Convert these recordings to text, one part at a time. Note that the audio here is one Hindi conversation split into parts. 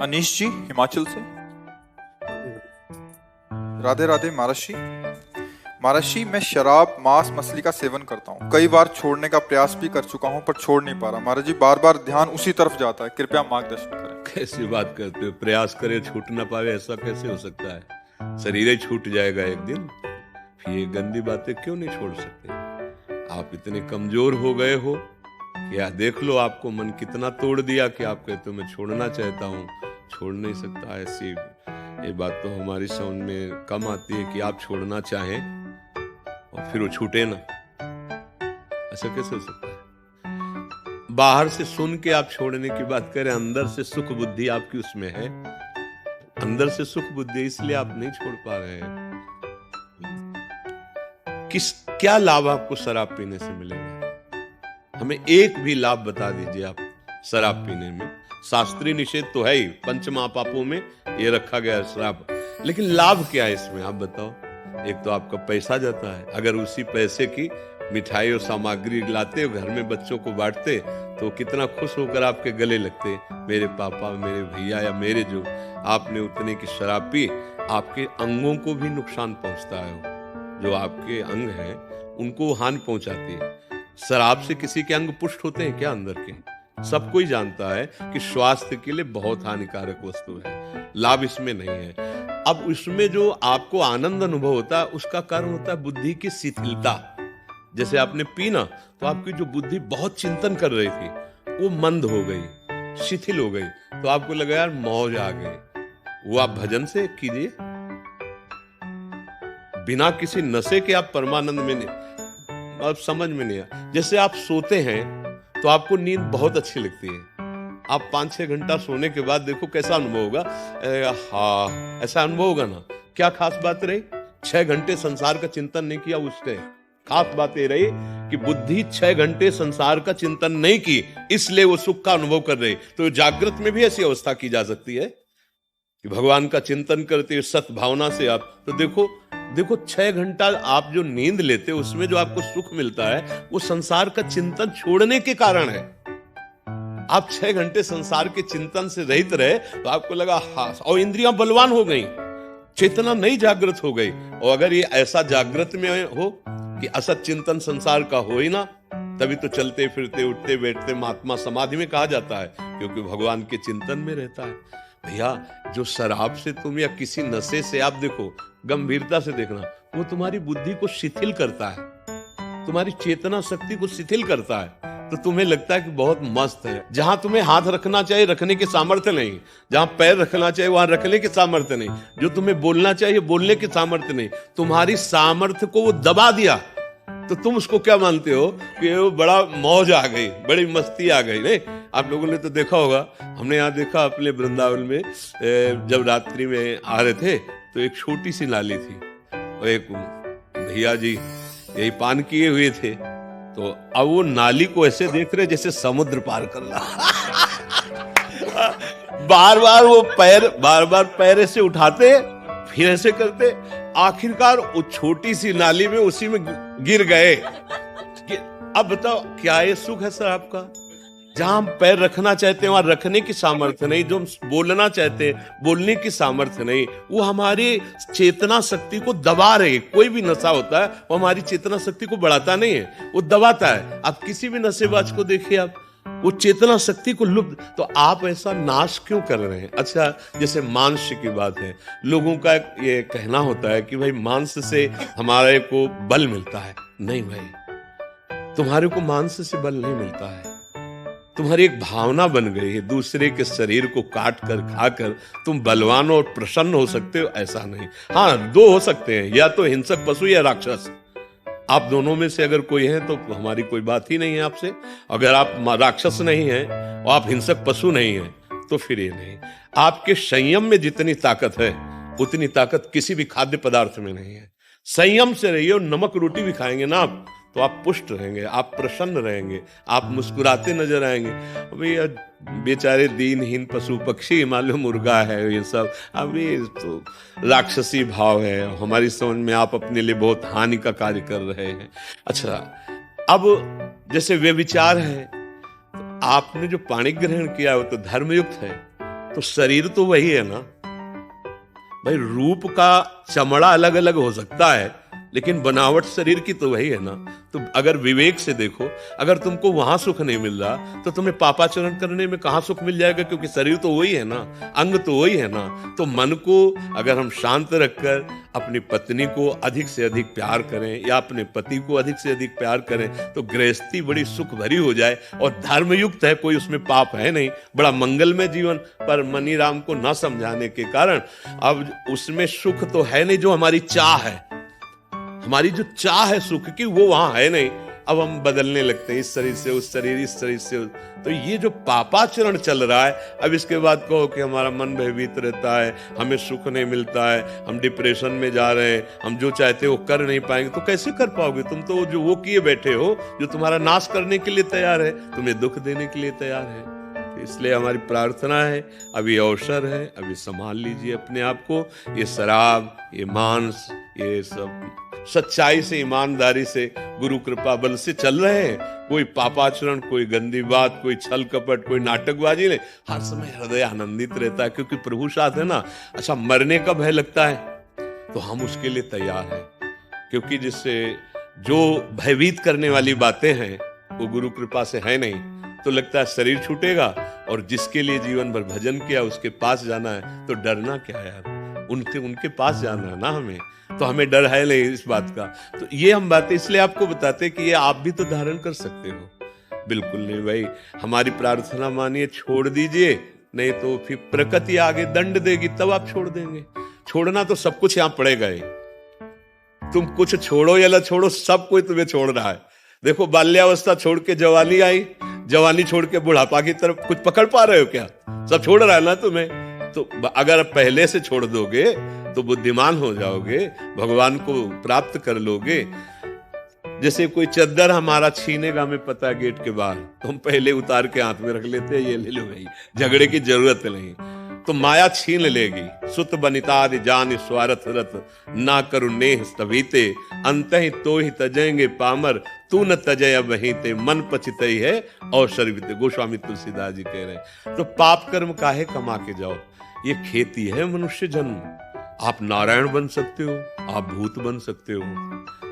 अनीश जी हिमाचल से। राधे राधे महाराज जी। महाराज जी, मैं शराब मांस मछली का सेवन करता हूँ। कई बार छोड़ने का प्रयास भी कर चुका हूँ पर छोड़ नहीं पा रहा। महाराज जी, बार बार ध्यान उसी तरफ जाता है, कृपया मार्गदर्शन करें। कैसी बात करते हो? प्रयास करे छूट ना पावे, ऐसा कैसे हो सकता है? शरीर ही छूट जाएगा एक दिन। फिर ये गंदी बातें क्यों नहीं छोड़ सकते? आप इतने कमजोर हो गए हो कि देख लो, आपको मन कितना तोड़ दिया कि आप कहते हो मैं छोड़ना चाहता हूँ, छोड़ नहीं सकता। ऐसी ये बात तो हमारी समझ में कम आती है कि आप छोड़ना चाहें और फिर वो छूटे ना। ऐसा कैसे हो सकता है? बाहर से सुन के आप छोड़ने की बात करें, अंदर से सुख बुद्धि आपकी उसमें है। अंदर से सुख बुद्धि, इसलिए आप नहीं छोड़ पा रहे हैं। क्या लाभ आपको शराब पीने से मिलेगा? हमें एक भी लाभ बता दीजिए आप शराब पीने में। शास्त्रीय निषेध तो है ही, पंच महापापों में ये रखा गया है शराब, लेकिन लाभ क्या है इसमें आप बताओ? एक तो आपका पैसा जाता है। अगर उसी पैसे की मिठाई और सामग्री लाते हो, घर में बच्चों को बांटते, तो कितना खुश होकर आपके गले लगते, मेरे पापा, मेरे भैया या मेरे जो। आपने उतने की शराब पी, आपके अंगों को भी नुकसान पहुंचता है। जो आपके अंग हैं उनको हानि पहुंचाती है। शराब से किसी के अंग पुष्ट होते हैं क्या? अंदर के सब कोई जानता है कि स्वास्थ्य के लिए बहुत हानिकारक वस्तु है। लाभ इसमें नहीं है। अब इसमें जो आपको आनंद अनुभव होता है, उसका कारण होता है बुद्धि की शिथिलता। जैसे आपने पी ना, तो आपकी जो बुद्धि बहुत चिंतन कर रही थी, वो मंद हो गई, शिथिल हो गई, तो आपको लगा यार मौज आ गई। वो आप भजन से कीजिए, बिना किसी नशे के आप परमानंद में नहीं, अब समझ में नहीं आया। जैसे आप सोते हैं तो आपको नींद बहुत अच्छी लगती है। आप 5-6 घंटा सोने के बाद देखो कैसा अनुभव होगा। हाँ, ऐसा अनुभव होगा ना। क्या खास बात रही? 6 घंटे संसार का चिंतन नहीं किया उसने। खास बात ये रही कि बुद्धि 6 घंटे संसार का चिंतन नहीं की, इसलिए वो सुख का अनुभव कर रही। तो जागृत में भी ऐसी अवस्था की जा सकती है कि भगवान का चिंतन करते हुए सत भावना से आप, तो देखो 6 घंटा आप जो नींद लेते हो, उसमें जो आपको सुख मिलता है, वो संसार का चिंतन छोड़ने के कारण है। आप 6 घंटे संसार के चिंतन से रहित रहे, तो आपको लगा हाँ, और इंद्रियां बलवान हो गई, चेतना नई जागृत हो गई। और अगर ये ऐसा जागृत में हो कि असत चिंतन संसार का हो ही ना, तभी तो चलते फिरते उठते बैठते महात्मा समाधि में कहा जाता है, क्योंकि भगवान के चिंतन में रहता है। भैया, जो शराब से तुम या किसी नशे से, आप देखो गंभीरता से देखना, वो तुम्हारी बुद्धि को शिथिल करता है, तुम्हारी चेतना शक्ति को शिथिल करता है। तो तुम्हें लगता है कि बहुत मस्त है। जहां तुम्हें हाथ रखना चाहिए रखने के सामर्थ्य नहीं, जहां पैर रखना चाहिए वहां रखने के सामर्थ्य नहीं, जो तुम्हें बोलना चाहिए बोलने के सामर्थ्य नहीं, तुम्हारी सामर्थ्य को वो दबा दिया। तो तुम उसको क्या मानते हो कि वो बड़ा मौज आ गई, बड़ी मस्ती आ गई। नहीं, आप लोगों ने तो देखा होगा, हमने यहाँ देखा अपने वृंदावन में, जब रात्रि में आ रहे थे तो एक छोटी सी नाली थी, और एक भैया जी यही पान किए हुए थे, तो अब वो नाली को ऐसे देख रहे जैसे समुद्र पार कर रहा। बार बार पैर ऐसे उठाते, फिर ऐसे करते, आखिरकार वो छोटी सी नाली में उसी में गिर गए। अब बताओ, क्या ये सुख है सर आपका? जहां हम पैर रखना चाहते हैं वहां रखने की सामर्थ्य नहीं, जो हम बोलना चाहते हैं बोलने की सामर्थ्य नहीं, वो हमारी चेतना शक्ति को दबा रहे। कोई भी नशा होता है वो हमारी चेतना शक्ति को बढ़ाता नहीं है, वो दबाता है। आप किसी भी नशेबाज को देखिए, आप वो चेतना शक्ति को लुप्त। तो आप ऐसा नाश क्यों कर रहे हैं? अच्छा, जैसे मांस की बात है, लोगों का ये कहना होता है कि भाई मांस से हमारे को बल मिलता है। नहीं भाई, तुम्हारे को मांस से बल नहीं मिलता है। तुम्हारी एक भावना बन गई है, दूसरे के शरीर को काट कर खाकर तुम बलवान और प्रसन्न हो सकते हो, ऐसा नहीं। हाँ, दो हो सकते हैं, या तो हिंसक पशु या राक्षस। आप दोनों में से अगर कोई है तो हमारी कोई बात ही नहीं है आपसे। अगर आप राक्षस नहीं हैं और आप हिंसक पशु नहीं हैं, तो फिर ये नहीं। आपके संयम में जितनी ताकत है उतनी ताकत किसी भी खाद्य पदार्थ में नहीं है। संयम से रहिए, और नमक रोटी भी खाएंगे ना आप, तो आप पुष्ट रहेंगे, आप प्रसन्न रहेंगे, आप मुस्कुराते नजर आएंगे। अभी बेचारे दीनहीन पशु पक्षी, मालूम मुर्गा है, ये सब अभी तो राक्षसी भाव है हमारी समझ में। आप अपने लिए बहुत हानि का कार्य कर रहे हैं। अच्छा, अब जैसे वे विचार है, तो आपने जो पाणी ग्रहण किया वो तो धर्मयुक्त है, तो शरीर तो वही है ना भाई। रूप का चमड़ा अलग अलग हो सकता है, लेकिन बनावट शरीर की तो वही है ना। तो अगर विवेक से देखो, अगर तुमको वहां सुख नहीं मिल रहा तो तुम्हें पापाचरण करने में कहां सुख मिल जाएगा, क्योंकि शरीर तो वही है ना, अंग तो वही है ना। तो मन को अगर हम शांत रखकर अपनी पत्नी को अधिक से अधिक प्यार करें या अपने पति को अधिक से अधिक प्यार करें तो गृहस्थी बड़ी सुख भरी हो जाए और धर्मयुक्त है, कोई उसमें पाप है नहीं, बड़ा मंगलमय जीवन। पर मनी राम को न समझाने के कारण अब उसमें सुख तो है नहीं, जो हमारी चाह है, हमारी जो चाह है सुख की, वो वहां है नहीं। अब हम बदलने लगते हैं, इस शरीर से उस शरीर, इस शरीर से उस। तो ये जो पापाचरण चल रहा है, अब इसके बाद कहो कि हमारा मन भयभीत रहता है, हमें सुख नहीं मिलता है, हम डिप्रेशन में जा रहे हैं, हम जो चाहते हो कर नहीं पाएंगे। तो कैसे कर पाओगे? तुम तो जो वो किए बैठे हो जो तुम्हारा नाश करने के लिए तैयार है, तुम्हें दुख देने के लिए तैयार है। तो इसलिए हमारी प्रार्थना है, अभी अवसर है, अभी संभाल लीजिए अपने आप को। ये शराब, ये मांस, ये सब सच्चाई से, ईमानदारी से, गुरु कृपा बल से चल रहे हैं। कोई पापाचरण, कोई गंदी बात, कोई छल कपट, कोई नाटकबाजी नहीं। हर समय हृदय आनंदित रहता है, क्योंकि प्रभु साथ है ना। अच्छा, मरने का भय लगता है तो हम उसके लिए तैयार हैं, क्योंकि जिससे जो भयभीत करने वाली बातें हैं वो गुरु कृपा से है नहीं। तो लगता है शरीर छूटेगा, और जिसके लिए जीवन भर भजन किया उसके पास जाना है, तो डरना क्या यार, उनके पास जाना है ना हमें। तो हमें डर है नहीं इस बात का। तो ये हम बातें इसलिए आपको बताते कि ये आप भी तो धारण कर सकते हो। बिल्कुल नहीं भाई, हमारी प्रार्थना मानिए, छोड़ दीजिए, नहीं तो फिर प्रकृति आगे दंड देगी, तब आप छोड़ देंगे। छोड़ना तो सब कुछ यहाँ पड़ेगा ही, तुम कुछ छोड़ो या ना छोड़ो, सब कोई तुम्हें छोड़ रहा है। देखो, बाल्यावस्था छोड़ के जवानी आई, जवानी छोड़ के बुढ़ापा की तरफ कुछ पकड़ पा रहे हो क्या? सब छोड़ रहा है ना तुम्हें। तो अगर पहले से छोड़ दोगे तो बुद्धिमान हो जाओगे, भगवान को प्राप्त कर लोगे। जैसे कोई चद्दर हमारा छीनेगा, हमें पता है गेट के बाहर, तो हम पहले उतार के हाथ में रख लेते हैं, ये ले लो भाई, झगड़े की जरूरत नहीं। तो माया छीन लेगी। सुत बनितादि जान स्वार्थ रत, ना करु नेह स्तभीते, अंतहि तो ही तजेंगे पामर, तू न तजय वहीं ते, मन पचितई है और शरीर। गोस्वामी तुलसीदास जी कह रहे हैं। तो पाप कर्म काहे कमा के जाओ, ये खेती है मनुष्य जन्म। आप नारायण बन सकते हो, आप भूत बन सकते हो,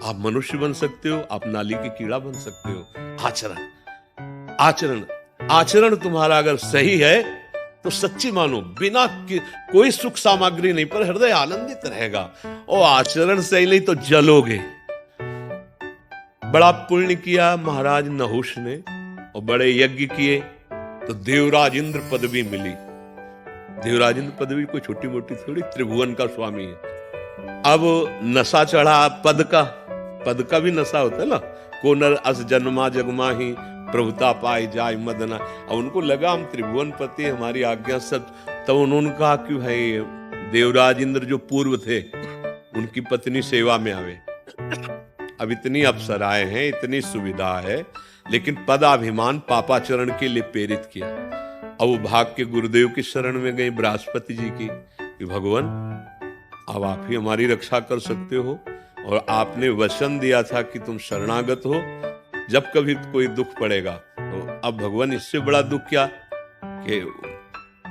आप मनुष्य बन सकते हो, आप नाली की कीड़ा बन सकते हो। आचरण, आचरण, आचरण तुम्हारा अगर सही है तो सच्ची मानो, बिना कोई सुख सामग्री नहीं, पर हृदय आनंदित रहेगा। और आचरण सही नहीं तो जलोगे। बड़ा पुण्य किया महाराज नहुष ने, और बड़े यज्ञ किए तो देवराज इंद्र पदवी मिली। देवराज इंद्र पदवी कोई छोटी मोटी थोड़ी, त्रिभुवन का स्वामी है। अब नशा चढ़ा पद का भी नशा होता है ना। को नर अस जन्मा जगमा ही, प्रभुता पाई जाय मदना। अब उनको लगा हम त्रिभुवन पति, हमारी आज्ञा सब। तब उन्होंने कहा कि भाई देवराज इंद्र जो पूर्व थे, उनकी पत्नी सेवा में आवे। अब इतनी अप्सराएं हैं, इतनी सुविधा है, लेकिन पदाभिमान पापाचरण के लिए प्रेरित किया। अब वो भाग के गुरुदेव की शरण में गए, बृहस्पति जी की, कि भगवान अब आप ही हमारी रक्षा कर सकते हो, और आपने वचन दिया था कि तुम शरणागत हो जब कभी कोई दुख पड़ेगा। तो अब भगवान इससे बड़ा दुख क्या कि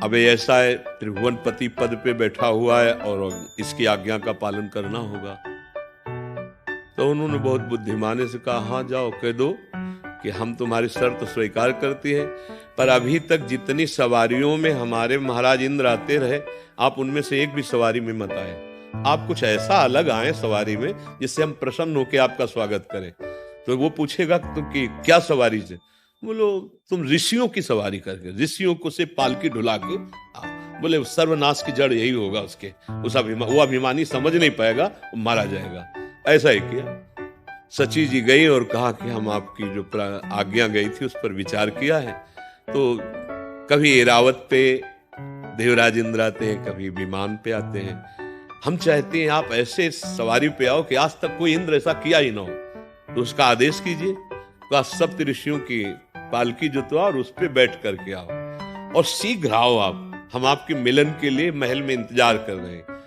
अब ऐसा है, त्रिभुवनपति पद पे बैठा हुआ है और इसकी आज्ञा का पालन करना होगा। तो उन्होंने बहुत बुद्धिमानी से कहा, हाँ जाओ, कह दो कि हम तुम्हारी शर्त स्वीकार करते हैं, पर अभी तक जितनी सवारियों में हमारे महाराज इंद्र आते रहे, आप उनमें से एक भी सवारी में मत आए। आप कुछ ऐसा अलग आए सवारी में जिससे हम प्रसन्न होकर आपका स्वागत करें। तो वो पूछेगा तुम कि क्या सवारी से? बोलो तुम ऋषियों की सवारी करके, ऋषियों को से पालकी ढुला के बोले सर्वनाश की जड़ यही होगा उसके। वो अभिमानी समझ नहीं पाएगा, वो मारा जाएगा। ऐसा ही किया। सची जी गई और कहा कि हम आपकी जो आज्ञा गई थी उस पर विचार किया है। तो कभी एरावत पे देवराज इंद्र आते हैं, कभी विमान पे आते हैं। हम चाहते हैं आप ऐसे सवारी पे आओ कि आज तक कोई इंद्र ऐसा किया ही ना हो। तो उसका आदेश कीजिए, तो आप सप्त ऋषियों की पालकी जुतवा और उस पे बैठ करके आओ और शीघ्र आओ आप। हम आपके मिलन के लिए महल में इंतजार कर रहे हैं।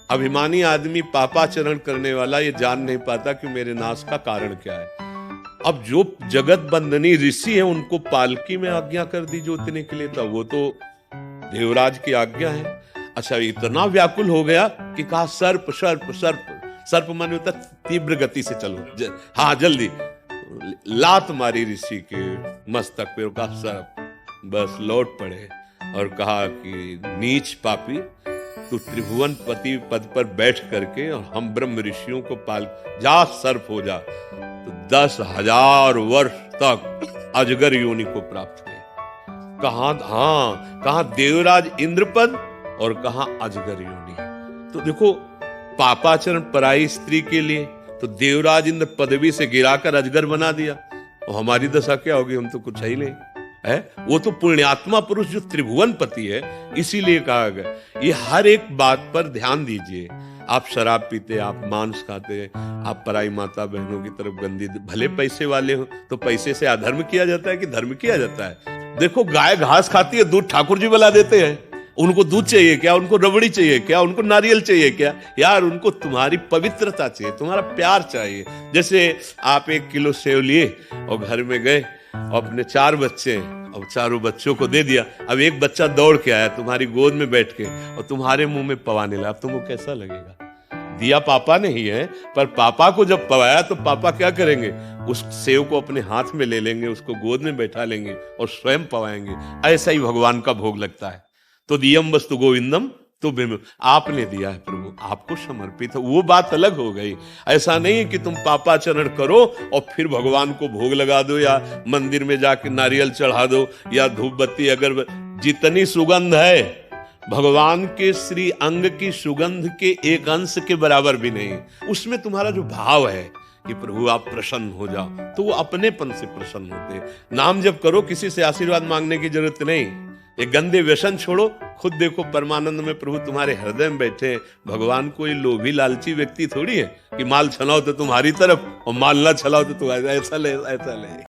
अभिमानी आदमी, पापाचरण करने वाला, ये जान नहीं पाता कि मेरे नाश का कारण क्या है। अब जो जगत बंदनी ऋषि हैं उनको पालकी में आज्ञा कर दी जोतने के लिए, तब वो तो देवराज की आज्ञा है। अच्छा, इतना व्याकुल हो गया कि कहा सर्प सर्प सर्प। सर्प माने होता तीव्र गति से चलो, हाँ जल्दी। लात मारी ऋषि के मस्तक पे, कहा सर्प। बस लौट पड़े और कहा कि नीच पापी, तू त्रिभुवन पति पद पर बैठ करके और हम ब्रह्म ऋषियों को पाल, जा सर्प हो जा। तो 10,000 वर्ष तक अजगर योनि को प्राप्त हुए। कहा देवराज इंद्रपद और कहा अजगर योनि। तो देखो, पापाचरण पराई स्त्री के लिए तो देवराज इंद्र पदवी से गिराकर अजगर बना दिया, और हमारी दशा क्या होगी? हम तो कुछ ही नहीं है। वो तो पुण्यात्मा पुरुष जो त्रिभुवन पति है, इसीलिए कहा गया। ये हर एक बात पर ध्यान दीजिए। आप शराब पीते, आप मांस खाते, आप पराई माता बहनों की तरफ गंदी, भले पैसे वाले हो तो पैसे से अधर्म किया जाता है कि धर्म किया जाता है? देखो, गाय घास खाती है, दूध ठाकुर जी बना देते हैं। उनको दूध चाहिए क्या? उनको रबड़ी चाहिए क्या? उनको नारियल चाहिए क्या? यार, उनको तुम्हारी पवित्रता चाहिए, तुम्हारा प्यार चाहिए। जैसे आप 1 किलो सेव लिए और घर में गए, अपने 4 बच्चे हैं और चारों बच्चों को दे दिया। अब एक बच्चा दौड़ के आया तुम्हारी गोद में बैठ के और तुम्हारे मुंह में पवाने लगा, अब तुमको कैसा लगेगा? दिया पापा ने ही है, पर पापा को जब पवाया तो पापा क्या करेंगे? उस सेव को अपने हाथ में ले लेंगे, उसको गोद में बैठा लेंगे और स्वयं पवाएंगे। ऐसा ही भगवान का भोग लगता है। तो दियम वस्तु गोविंदम, तो आपने दिया है प्रभु, आपको समर्पित है, वो बात अलग हो गई। ऐसा नहीं कि तुम पापाचरण करो और फिर भगवान को भोग लगा दो, या मंदिर में जाके नारियल चढ़ा दो, या धूप बत्ती अगरबत्ती। जितनी सुगंध है भगवान के श्री अंग की सुगंध के एक अंश के बराबर भी नहीं। उसमें तुम्हारा जो भाव है कि प्रभु आप प्रसन्न हो जाओ, तो वो अपनेपन से प्रसन्न होते। नाम जब करो, किसी से आशीर्वाद मांगने की जरूरत नहीं। ये गंदे व्यसन छोड़ो, खुद देखो परमानंद में प्रभु तुम्हारे हृदय में बैठे। भगवान कोई लोभी लालची व्यक्ति थोड़ी है कि माल छलाओ तो तुम्हारी तरफ और माल ना छलाओ तो तुम्हारे, ऐसा ले।